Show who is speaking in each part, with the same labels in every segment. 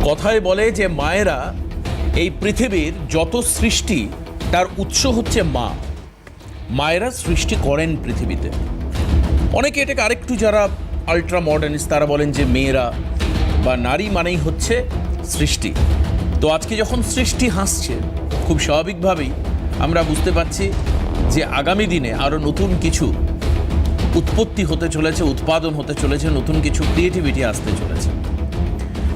Speaker 1: কথায় বলে যে মায়েরা এই পৃথিবীর যত সৃষ্টি তার উৎস হচ্ছে মা। মায়েরা সৃষ্টি করেন পৃথিবীতে। অনেকে এটাকে আরেকটু যারা আলট্রা মডার্নিস্ট তারা বলেন যে মেয়েরা বা নারী মানেই হচ্ছে সৃষ্টি। তো আজকে যখন সৃষ্টি হাসছে, খুব স্বাভাবিকভাবেই আমরা বুঝতে পারছি যে আগামী দিনে আরও নতুন কিছু উৎপত্তি হতে চলেছে, উৎপাদন হতে চলেছে, নতুন কিছু ক্রিয়েটিভিটি আসতে চলেছে।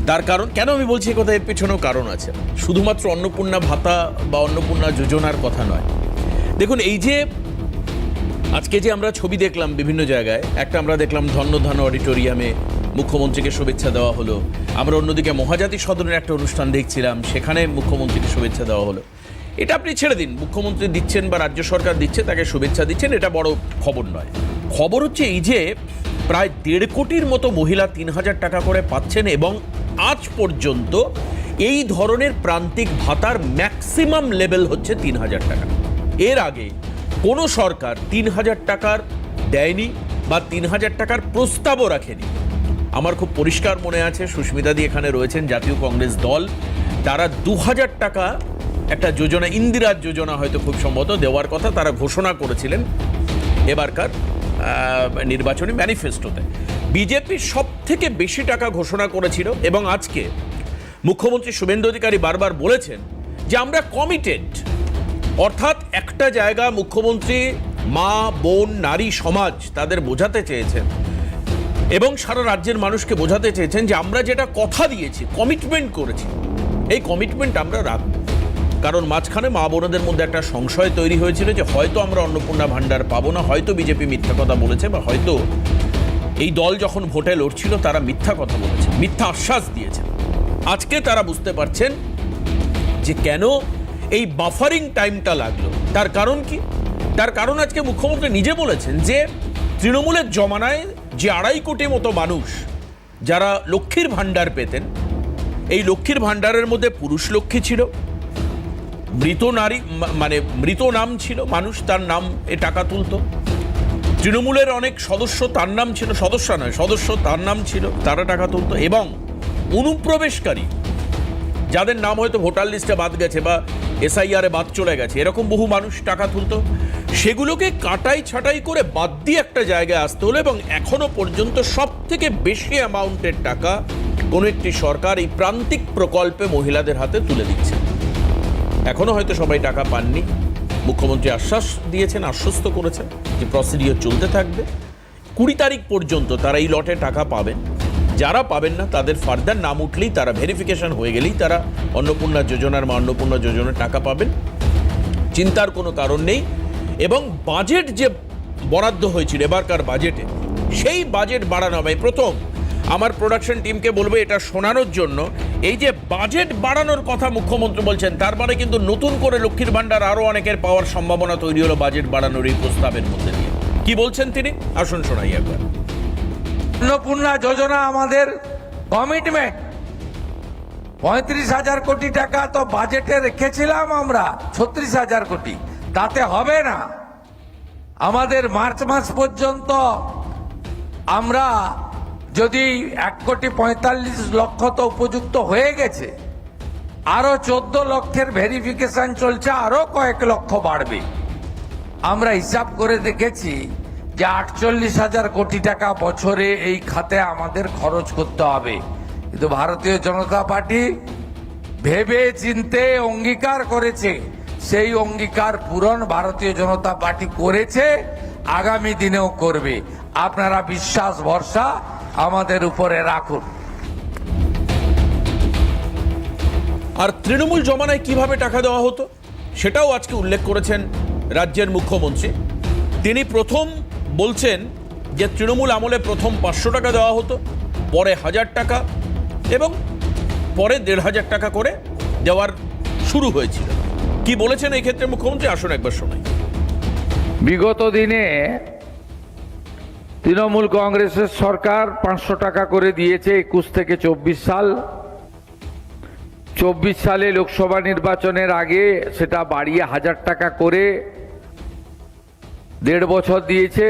Speaker 1: তার কারণ কেন আমি বলছি কথা, এর পেছনেও কারণ আছে। শুধুমাত্র অন্নপূর্ণা ভাতা বা অন্নপূর্ণা যোজনার কথা নয়। দেখুন, এই যে আজকে যে আমরা ছবি দেখলাম বিভিন্ন জায়গায়, একটা আমরা দেখলাম ধন্য অডিটোরিয়ামে মুখ্যমন্ত্রীকে শুভেচ্ছা দেওয়া হলো। আমরা অন্যদিকে মহাজাতি সদনের একটা অনুষ্ঠান দেখছিলাম, সেখানে মুখ্যমন্ত্রীকে শুভেচ্ছা দেওয়া হলো। এটা আপনি ছেড়ে দিন, মুখ্যমন্ত্রী দিচ্ছেন বা রাজ্য সরকার দিচ্ছে, তাকে শুভেচ্ছা দিচ্ছেন, এটা বড় খবর নয়। খবর হচ্ছে এই যে প্রায় 1.5 কোটির মতো মহিলা 3,000 টাকা করে পাচ্ছেন এবং আজ পর্যন্ত এই ধরনের প্রান্তিক ভাতার ম্যাক্সিমাম লেভেল হচ্ছে 3,000 টাকা। এর আগে কোনো সরকার 3,000 টাকার দেয়নি বা 3,000 টাকার প্রস্তাবও রাখেনি। আমার খুব পরিষ্কার মনে আছে, সুস্মিতাদি এখানে রয়েছেন, জাতীয় কংগ্রেস দল, তারা 2,000 টাকা একটা যোজনা, ইন্দিরা যোজনা হয়তো খুব সম্ভবত দেওয়ার কথা তারা ঘোষণা করেছিলেন এবারকার নির্বাচনী ম্যানিফেস্টোতে। বিজেপি সব থেকে বেশি টাকা ঘোষণা করেছিল এবং আজকে মুখ্যমন্ত্রী শুভেন্দু অধিকারী বারবার বলেছেন যে আমরা কমিটেড। অর্থাৎ একটা জায়গা মুখ্যমন্ত্রী মা, বোন, নারী সমাজ তাদের বোঝাতে চেয়েছেন এবং সারা রাজ্যের মানুষকে বোঝাতে চেয়েছেন যে আমরা যেটা কথা দিয়েছি, কমিটমেন্ট করেছি, এই কমিটমেন্ট আমরা রাখব। কারণ মাঝখানে মা বোনদের মধ্যে একটা সংশয় তৈরি হয়েছিল যে হয়তো আমরা অন্নপূর্ণা ভাণ্ডার পাবো না, হয়তো বিজেপি মিথ্যা কথা বলেছে, বা হয়তো এই দল যখন ভোটে লড়ছিল তারা মিথ্যা কথা বলেছে, মিথ্যা আশ্বাস দিয়েছে। আজকে তারা বুঝতে পারছেন যে কেন এই বাফারিং টাইমটা লাগলো। তার কারণ কি? তার কারণ আজকে মুখ্যমন্ত্রী নিজে বলেছেন যে তৃণমূলের জমানায় যে 2.5 কোটি মতো মানুষ যারা লক্ষ্মীর ভাণ্ডার পেতেন, এই লক্ষ্মীর ভাণ্ডারের মধ্যে পুরুষ লক্ষ্মী ছিল, মৃত নারী মানে মৃত নাম ছিল মানুষ, তার নাম এ টাকা তুলত। তৃণমূলের অনেক সদস্য তার নাম ছিল, সদস্য তার নাম ছিল, তারা টাকা তুলত। এবং অনুপ্রবেশকারী যাদের নাম হয়তো ভোটার লিস্টে বাদ গেছে বা SIR-এ বাদ চলে গেছে, এরকম বহু মানুষ টাকা তুলত। সেগুলোকে কাটাই ছাঁটাই করে বাদ দিয়ে একটা জায়গায় আসতে হলো এবং এখনো পর্যন্ত সব থেকে বেশি অ্যামাউন্টের টাকা কোনো একটি সরকার এই প্রান্তিক প্রকল্পে মহিলাদের হাতে তুলে দিচ্ছে। এখনো হয়তো সবাই টাকা পাননি। মুখ্যমন্ত্রী আশ্বাস দিয়েছেন, আশ্বস্ত করেছেন যে প্রসিডিওর চলতে থাকবে। 20 তারিখ পর্যন্ত তারা এই লটে টাকা পাবেন। যারা পাবেন না তাদের ফার্দার নাম উঠলেই, তারা ভেরিফিকেশন হয়ে গেলেই তারা অন্নপূর্ণা যোজনার বা অন্নপূর্ণা যোজনার টাকা পাবেন। চিন্তার কোনো কারণ নেই। এবং বাজেট যে বরাদ্দ হয়েছিল এবারকার বাজেটে, সেই বাজেট বাড়ানো হবে। প্রথম আমার প্রোডাকশন টিমকে বলবো এটা শোনানোর জন্য, এই যে বাজেট বাড়ানোর কথা মুখ্যমন্ত্রী বলছেন, তার মানে কিন্তু নতুন করে লক্ষ্মীর ভাণ্ডার আরও অনেকের পাওয়ার সম্ভাবনা তৈরি হলো বাজেট বাড়ানোর এই প্রস্তাবের মধ্যে দিয়ে। কি বলছেন তিনি, আসুন শোনাই একবার।
Speaker 2: অন্নপূর্ণা যোজনা আমাদের কমিটমেন্ট। 35,000 কোটি টাকা তো বাজেটে রেখেছিলাম আমরা, 36,000 কোটি, তাতে হবে না। আমাদের মার্চ মাস পর্যন্ত আমরা যদি 1,45,00,000 তো উপযুক্ত হয়ে গেছে, আরো 14 লক্ষের ভেরিফিকেশন চলছে, আরো কয়েক লক্ষ বাড়বে। আমরা হিসাব করে দেখেছি যে 48,000 কোটি টাকা বছরে এই খাতে আমাদের খরচ করতে হবে। কিন্তু ভারতীয় জনতা পার্টি ভেবে চিনতে অঙ্গীকার করেছে, সেই অঙ্গীকার পূরণ ভারতীয় জনতা পার্টি করেছে, আগামী দিনেও করবে। আপনারা বিশ্বাস ভরসা আমাদের উপরে রাখুন।
Speaker 1: আর তৃণমূল জমানায় কিভাবে টাকা দেওয়া হতো সেটাও আজকে উল্লেখ করেছেন রাজ্যের মুখ্যমন্ত্রী। তিনি প্রথম বলছেন যে তৃণমূল আমলে প্রথম 500 টাকা দেওয়া হতো, পরে 1,000 টাকা এবং পরে 1,500 টাকা করে দেওয়ার শুরু হয়েছিল। কি বলেছেন এই ক্ষেত্রে মুখ্যমন্ত্রী, আসুন একবার শোনাই।
Speaker 2: বিগত দিনে তৃণমূল কংগ্রেসের সরকার 500 টাকা করে দিয়েছে 21 থেকে 24 সাল। 24 সালে লোকসভা নির্বাচনের আগে সেটা বাড়িয়ে 1,000 টাকা করে 1.5 বছর দিয়েছে।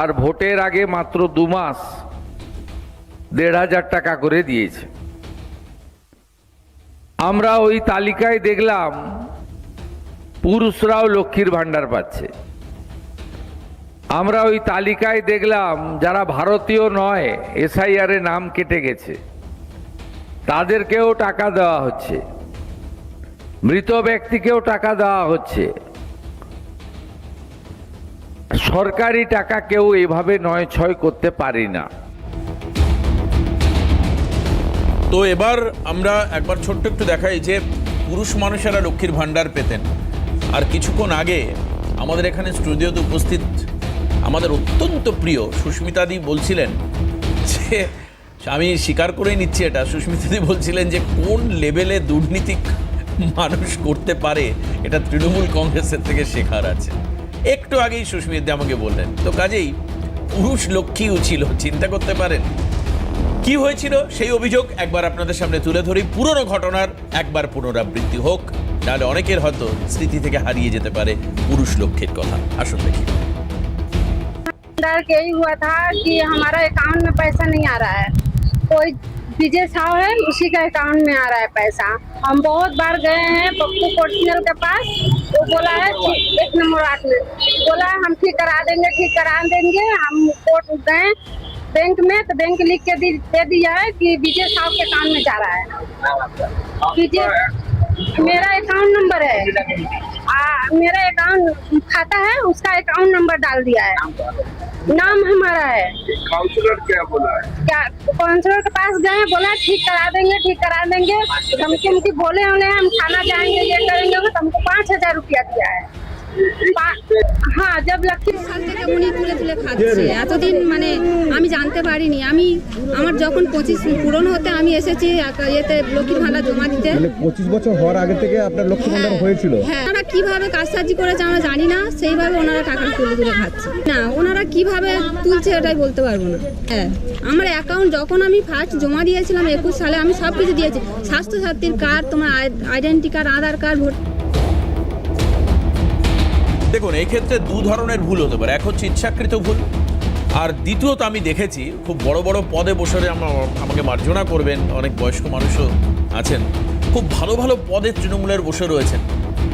Speaker 2: আর ভোটের আগে মাত্র 2 মাস 1,500 টাকা করে দিয়েছে। আমরা ওই তালিকায় দেখলাম পুরুষরাও লক্ষ্মীর ভাণ্ডার পাচ্ছে। আমরা ওই তালিকায় দেখলাম যারা ভারতীয় নয়, SIR এ নাম কেটে গেছে, তাদেরকেও টাকা দেওয়া হচ্ছে, মৃত ব্যক্তিকেও টাকা দেওয়া হচ্ছে। সরকারি টাকা কেউ এভাবে নয় ছয় করতে পারি না।
Speaker 1: তো এবার আমরা একবার ছোট্ট একটু দেখাই যে পুরুষ মানুষেরা লক্ষ্মীর ভাণ্ডার পেতেন। আর কিছুক্ষণ আগে আমাদের এখানে স্টুডিওতে উপস্থিত আমাদের অত্যন্ত প্রিয় সুস্মিতাদি বলছিলেন যে, আমি স্বীকার করেই নিচ্ছি এটা, সুস্মিতাদি বলছিলেন যে কোন লেভেলে দুর্নীতি মানুষ করতে পারে এটা তৃণমূল কংগ্রেসের থেকে শেখার আছে। একটু আগেই সুস্মিতা আমাকে বললেন। তো কাজেই পুরুষ লক্ষ্মীও ছিল, চিন্তা করতে পারেন কি হয়েছিল সেই অভিযোগ একবার আপনাদের সামনে তুলে ধরি। পুরনো ঘটনার একবার পুনরাবৃত্তি হোক, তাহলে অনেকের হয়তো স্মৃতি থেকে হারিয়ে যেতে পারে পুরুষ লক্ষ্মীর কথা। আসুন দেখি।
Speaker 3: यही हुआ था कि हमारा अकाउंट में पैसा नहीं आ रहा है, कोई विजय साहू है उसी का अकाउंट में आ रहा है पैसा। हम बहुत बार गए हैं पप्पू कोर्टिनल के पास, वो बोला है 1 नंबर 8 में बोला है हम ठीक करा देंगे। हम कोर्ट गए बैंक में तो बैंक लिख के दे दिया है कि विजय साहब के अकाउंट में जा रहा है। विजय मेरा अकाउंट नंबर है, मेरा अकाउंट खाता है, उसका अकाउंट नंबर डाल दिया है, नाम हमारा है।
Speaker 4: काउंसलर क्या बोला है?
Speaker 3: क्या काउंसलर के पास गए, बोला ठीक करा देंगे। धमकी बोले हैं हम थाना जाएंगे, ये करेंगे, तो हमको 5,000 रुपया दिया है। হ্যাঁ, जब लक्ष्मी
Speaker 5: সাল থেকে উনি তুলে খাচ্ছে এতদিন, মানে আমি জানতে পারিনি। আমার যখন 25 পূরণ হতে আমি এসেছি এতে লক্ষ্মীর ভাণ্ডার জমা দিতে।
Speaker 6: মানে 25 বছর হওয়ার আগে থেকে আপনার লক্ষ্মীর ভাণ্ডার হয়েছিল?
Speaker 5: হ্যাঁ, ওনারা কিভাবে কাজসাজি করেছে আমরা জানি না, সেইভাবে ওনারা টাকা তুলে খাচ্ছে। না, ওনারা কিভাবে তুলছে ওটাই বলতে পারবো না। হ্যাঁ, আমার অ্যাকাউন্ট যখন আমি ফার্স্ট জমা দিয়েছিলাম 21 সালে, আমি সব কিছু দিয়েছি, স্বাস্থ্যসাথীর কার্ড, তোমার আইডেন্টি কার্ড, আধার কার্ড, ভোট।
Speaker 1: দেখুন, এই ক্ষেত্রে দু ধরনের ভুল হতে পারে। এক হচ্ছে ইচ্ছাকৃত ভুল, আর দ্বিতীয়ত আমি দেখেছি খুব বড় বড় পদে বসে, আমাকে মার্জনা করবেন, অনেক বয়স্ক মানুষও আছেন খুব ভালো ভালো পদে তৃণমূলের বসে রয়েছেন।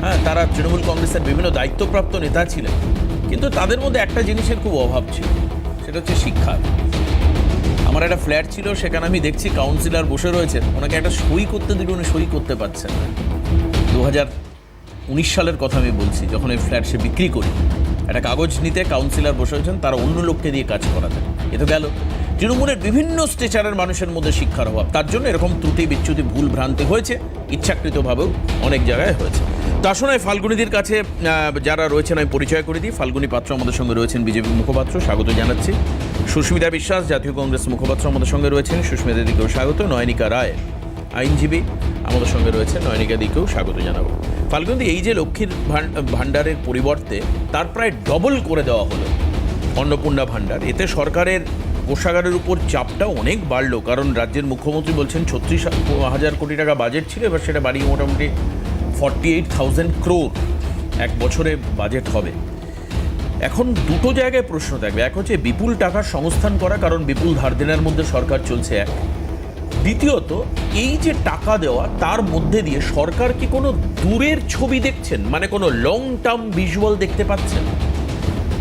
Speaker 1: হ্যাঁ, তারা তৃণমূল কংগ্রেসের বিভিন্ন দায়িত্বপ্রাপ্ত নেতা ছিলেন, কিন্তু তাদের মধ্যে একটা জিনিসের খুব অভাব ছিল, সেটা হচ্ছে শিক্ষা। আমার একটা ফ্ল্যাট ছিল, সেখানে আমি দেখছি কাউন্সিলর বসে রয়েছেন, ওনাকে একটা সই করতে দিলে উনি সই করতে পারছেন না। 2019 সালের কথা আমি বলছি, যখন এই ফ্ল্যাট সে বিক্রি করি, একটা কাগজ নিতে কাউন্সিলর বসে হয়েছেন, তারা অন্য লোককে দিয়ে কাজ করাতেন। এ তো গেল তৃণমূলের বিভিন্ন স্টেচারের মানুষের মধ্যে শিক্ষার অভাব, তার জন্য এরকম ত্রুটি বিচ্যুতি ভুল ভ্রান্তি হয়েছে, ইচ্ছাকৃতভাবেও অনেক জায়গায় হয়েছে। তো আসুন ফাল্গুনীদের কাছে যারা রয়েছেন আমি পরিচয় করে দিই। ফাল্গুনী পাত্র আমাদের সঙ্গে রয়েছেন, বিজেপি মুখপাত্র, স্বাগত জানাচ্ছি। সুস্মিতা বিশ্বাস জাতীয় কংগ্রেস মুখপাত্র আমাদের সঙ্গে রয়েছেন, সুস্মিতা দিকেও স্বাগত। নয়নিকা রায় আইনজীবী আমাদের সঙ্গে রয়েছে, নয়নিকা দিকেও স্বাগত জানাবো। ফাল্গুনী, এই যে লক্ষ্মীর ভাণ্ডারের পরিবর্তে তার প্রায় ডবল করে দেওয়া হলো অন্নপূর্ণা ভাণ্ডার, এতে সরকারের কোষাগারের উপর চাপটা অনেক বাড়লো, কারণ রাজ্যের মুখ্যমন্ত্রী বলছেন 36,000 কোটি টাকা বাজেট ছিল, এবার সেটা বাড়িয়ে মোটামুটি 48,000 crore এক বছরে বাজেট হবে। এখন দুটো জায়গায় প্রশ্ন থাকবে, এক হচ্ছে বিপুল টাকার সংস্থান করা, কারণ বিপুল ধার দেনার মধ্যে সরকার চলছে, এক। দ্বিতীয়ত, এই যে টাকা দেওয়া, তার মধ্যে দিয়ে সরকার কি কোনো দূরের ছবি দেখছেন, মানে কোনো লং টার্ম ভিজুয়াল দেখতে পাচ্ছেন?